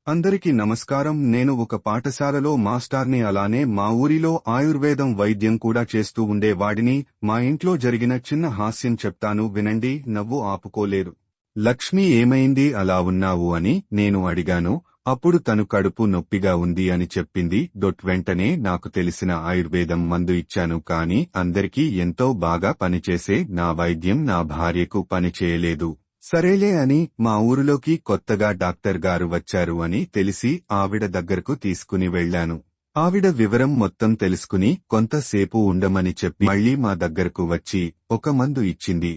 అందరికీ నమస్కారం. నేను ఒక పాఠశాలలో మాస్టార్ని. అలానే మా ఊరిలో ఆయుర్వేదం వైద్యం కూడా చేస్తూ ఉండేవాడిని. మా ఇంట్లో జరిగిన చిన్న హాస్యం చెప్తాను వినండి. నవ్వు ఆపుకోలేరు. లక్ష్మి, ఏమైంది అలా ఉన్నావు అని నేను అడిగాను. అప్పుడు తను కడుపు నొప్పిగా ఉంది అని చెప్పింది. వెంటనే నాకు తెలిసిన ఆయుర్వేదం మందు ఇచ్చాను. కాని అందరికీ ఎంతో బాగా పనిచేసే నా వైద్యం నా భార్యకు పనిచేయలేదు. సరేలే అని మా ఊరిలోకి కొత్తగా డాక్టర్ గారు వచ్చారు అని తెలిసి ఆవిడ దగ్గరకు తీసుకుని వెళ్లాను. ఆవిడ వివరం మొత్తం తెలుసుకుని కొంతసేపు ఉండమని చెప్పి మళ్లీ మా దగ్గరకు వచ్చి ఒక మందు ఇచ్చింది.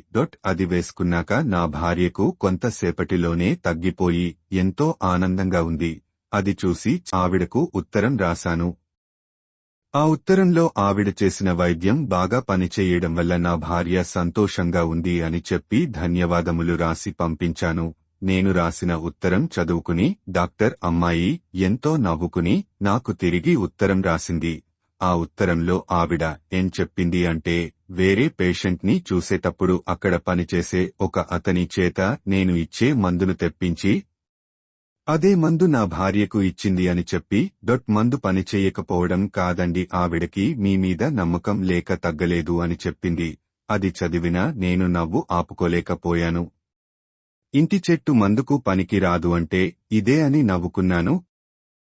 అది వేసుకున్నాక నా భార్యకు కొంతసేపటిలోనే తగ్గిపోయి ఎంతో ఆనందంగా ఉంది. అది చూసి ఆవిడకు ఉత్తరం రాశాను. ఆ ఉత్తరంలో ఆవిడ చేసిన వైద్యం బాగా పనిచేయడం వల్ల నా భార్య సంతోషంగా ఉంది అని చెప్పి ధన్యవాదములు రాసి పంపించాను. నేను రాసిన ఉత్తరం చదువుకుని డాక్టర్ అమ్మాయి ఎంతో నవ్వుకుని నాకు తిరిగి ఉత్తరం రాసింది. ఆ ఉత్తరంలో ఆవిడ ఏం చెప్పింది అంటే, వేరే పేషెంట్ని చూసేటప్పుడు అక్కడ పనిచేసే ఒక అతని చేత నేను ఇచ్చే మందును తెప్పించి అదే మందు నా భార్యకు ఇచ్చింది అని చెప్పి. మందు పనిచేయకపోవడం కాదండి, ఆవిడకి మీ మీద నమ్మకం లేక తగ్గలేదు అని చెప్పింది. అది చదివినా నేను నవ్వు ఆపుకోలేకపోయాను. ఇంటి చెట్టు మందుకు పనికి రాదు అంటే ఇదే అని నవ్వుకున్నాను.